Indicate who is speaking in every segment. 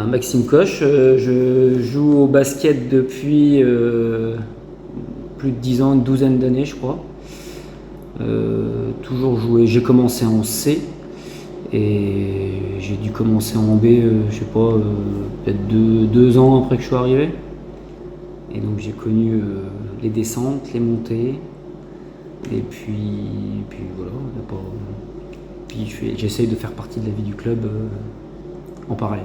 Speaker 1: Maxime Coche, je joue au basket depuis plus de 10 ans, une douzaine d'années je crois. Toujours joué, j'ai commencé en C et j'ai dû commencer en B, je sais pas, peut-être deux ans après que je suis arrivé. Et donc j'ai connu les descentes, les montées, et puis voilà. Puis j'essaye de faire partie de la vie du club en parallèle.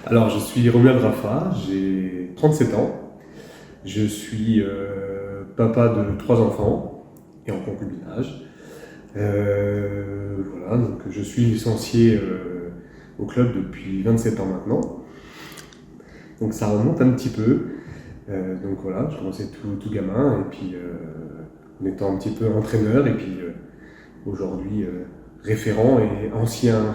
Speaker 2: Alors, je suis Romuald Rafa, j'ai 37 ans. Je suis papa de 3 enfants et en concubinage. Voilà, donc je suis licencié au club depuis 27 ans maintenant. Donc ça remonte un petit peu. Donc voilà, je commençais tout gamin et puis en étant un petit peu entraîneur et puis aujourd'hui référent et ancien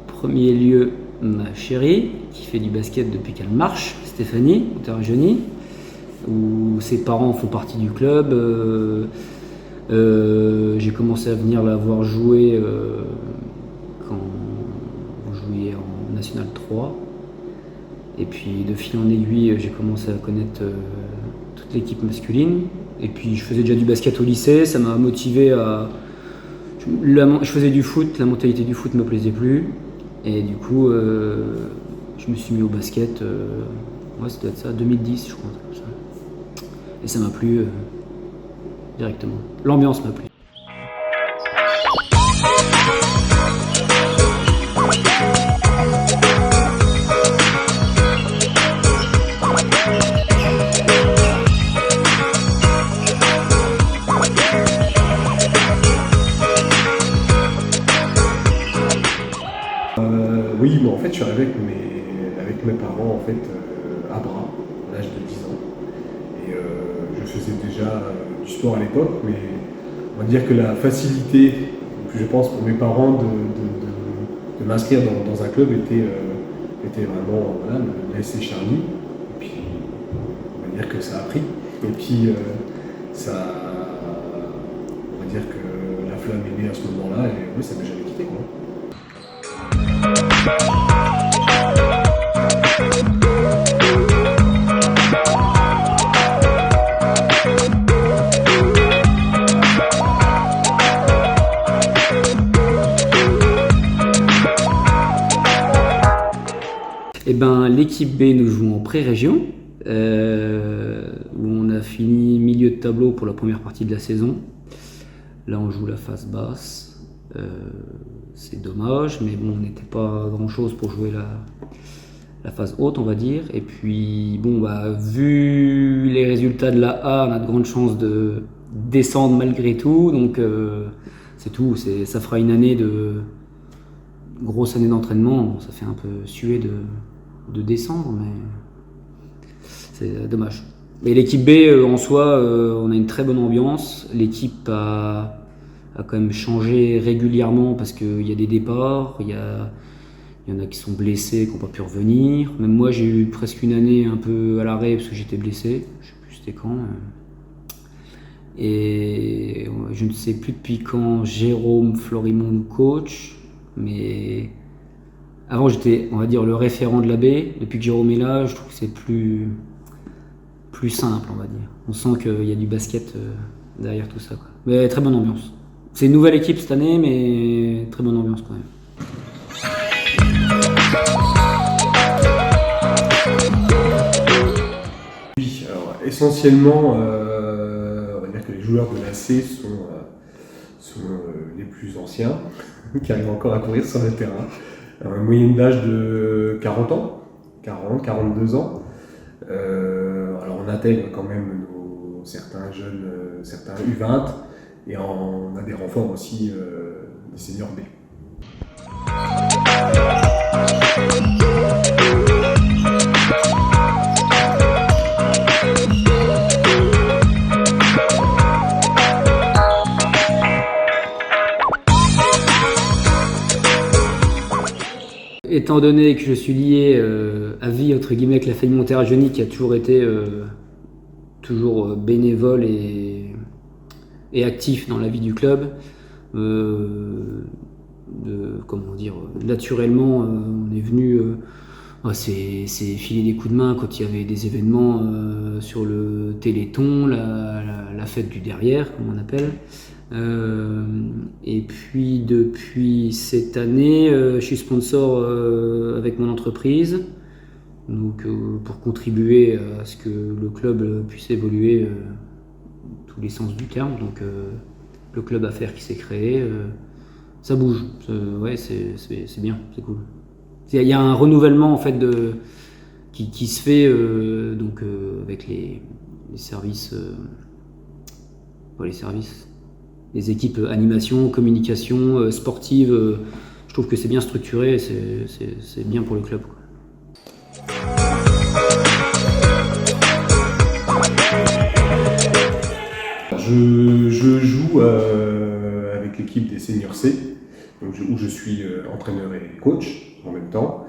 Speaker 1: Premier lieu, ma chérie, qui fait du basket depuis qu'elle marche, Stéphanie, Monterrey-Jeunny, où ses parents font partie du club. J'ai commencé à venir la voir jouer quand on jouait en National 3. Et puis de fil en aiguille, j'ai commencé à connaître toute l'équipe masculine. Et puis je faisais déjà du basket au lycée, ça m'a motivé à... Je faisais du foot, la mentalité du foot ne me plaisait plus. Et du coup, je me suis mis au basket, ouais, ça doit être ça, 2010 je crois. Ça. Et ça m'a plu directement. L'ambiance m'a plu.
Speaker 2: Oui, bon, en fait, je suis arrivé avec mes parents en fait, à Bras, à l'âge de 10 ans. Et je faisais déjà du sport à l'époque, mais on va dire que la facilité, je pense, pour mes parents de m'inscrire dans un club était vraiment voilà, le SC Charlie. Et puis, on va dire que ça a pris. Et puis, on va dire que la flamme est née à ce moment-là, et oui, ça m'a jamais quitté, quoi.
Speaker 1: Eh ben, l'équipe B, nous jouons en pré-région, où on a fini milieu de tableau pour la première partie de la saison. Là, on joue la phase basse. C'est dommage, mais bon, on n'était pas grand-chose pour jouer la phase haute, on va dire. Et puis, bon, bah, vu les résultats de la A, on a de grandes chances de descendre malgré tout. Donc, c'est tout. Ça fera une année grosse année d'entraînement. Bon, ça fait un peu suer de descendre, mais c'est dommage. Mais l'équipe B, en soi, on a une très bonne ambiance. L'équipe a quand même changé régulièrement parce qu'il y a des départs, il y en a qui sont blessés, qui n'ont pas pu revenir. Même moi, j'ai eu presque une année un peu à l'arrêt parce que j'étais blessé. Je ne sais plus c'était quand. Et je ne sais plus depuis quand Jérôme Florimond nous coach, mais avant j'étais, on va dire, le référent de la baie. Depuis que Jérôme est là, je trouve que c'est plus simple, on va dire. On sent qu'il y a du basket derrière tout ça, quoi. Mais très bonne ambiance. C'est une nouvelle équipe cette année, mais très bonne ambiance quand même.
Speaker 2: Oui, alors essentiellement, on va dire que les joueurs de la C sont les plus anciens, qui arrivent encore à courir sur le terrain. Alors, une moyenne d'âge de 40 ans, 40, 42 ans. Alors on intègre quand même certains jeunes, certains U20, Et on a des renforts aussi des seniors B.
Speaker 1: Étant donné que je suis lié à vie entre guillemets avec la famille Monterrey-Johnny, qui a toujours été bénévole et actif dans la vie du club, naturellement on est venu c'est filer des coups de main quand il y avait des événements sur le Téléthon, la fête du derrière, comme on appelle. Et puis depuis cette année, je suis sponsor avec mon entreprise, donc pour contribuer à ce que le club puisse évoluer tous les sens du terme. Donc le club affaires qui s'est créé, ça bouge, ouais, c'est bien, c'est cool. Il y a un renouvellement en fait qui se fait avec les services, les équipes animation, communication, sportive. Je trouve que c'est bien structuré, c'est bien pour le club, quoi.
Speaker 2: Je joue avec l'équipe des seniors C, donc où je suis entraîneur et coach en même temps.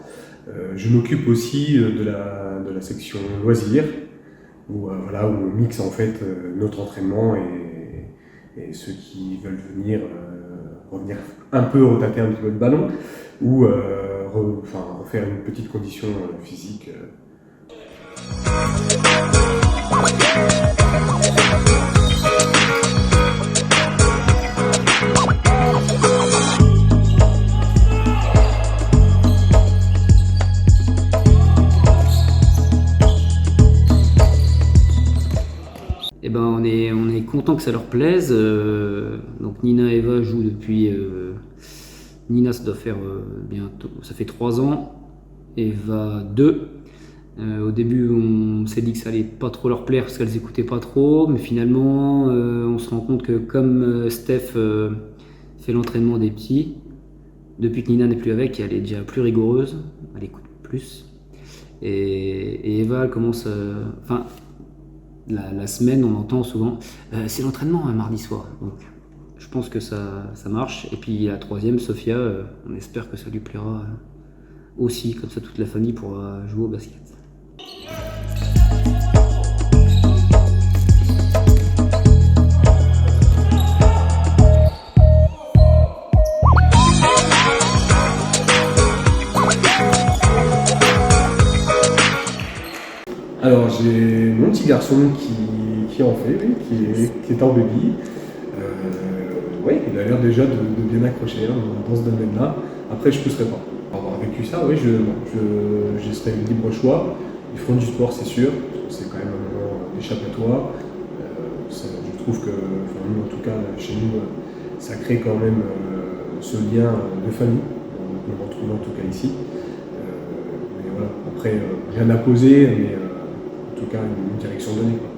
Speaker 2: Je m'occupe aussi de la section loisirs, où on mixe en fait notre entraînement et ceux qui veulent revenir un peu retaper un petit peu de ballon ou refaire une petite condition physique.
Speaker 1: On est content que ça leur plaise. Donc Nina et Eva jouent depuis. Nina, ça doit faire bientôt. Ça fait 3 ans. Eva 2. Au début, on s'est dit que ça allait pas trop leur plaire parce qu'elles écoutaient pas trop. Mais finalement, on se rend compte que comme Steph fait l'entraînement des petits, depuis que Nina n'est plus avec, elle est déjà plus rigoureuse. Elle écoute plus. Et Eva, elle commence. La semaine, on entend souvent c'est l'entraînement un mardi soir. Donc, je pense que ça marche. Et puis la troisième, Sophia, on espère que ça lui plaira aussi. Comme ça, toute la famille pourra jouer au basket.
Speaker 2: Alors j'ai mon petit garçon qui en fait, oui, qui est en baby. Oui, il a l'air déjà de bien accrocher dans ce domaine-là. Après, je ne pousserai pas. Pour avoir vécu ça, oui, je serai libre choix. Ils feront du sport, c'est sûr. C'est quand même un moment d'échappatoire. Je trouve que, nous, en tout cas, chez nous, ça crée quand même ce lien de famille. On le retrouve en tout cas ici. Mais voilà, après, rien à poser, mais en tout cas, une direction donnée, quoi.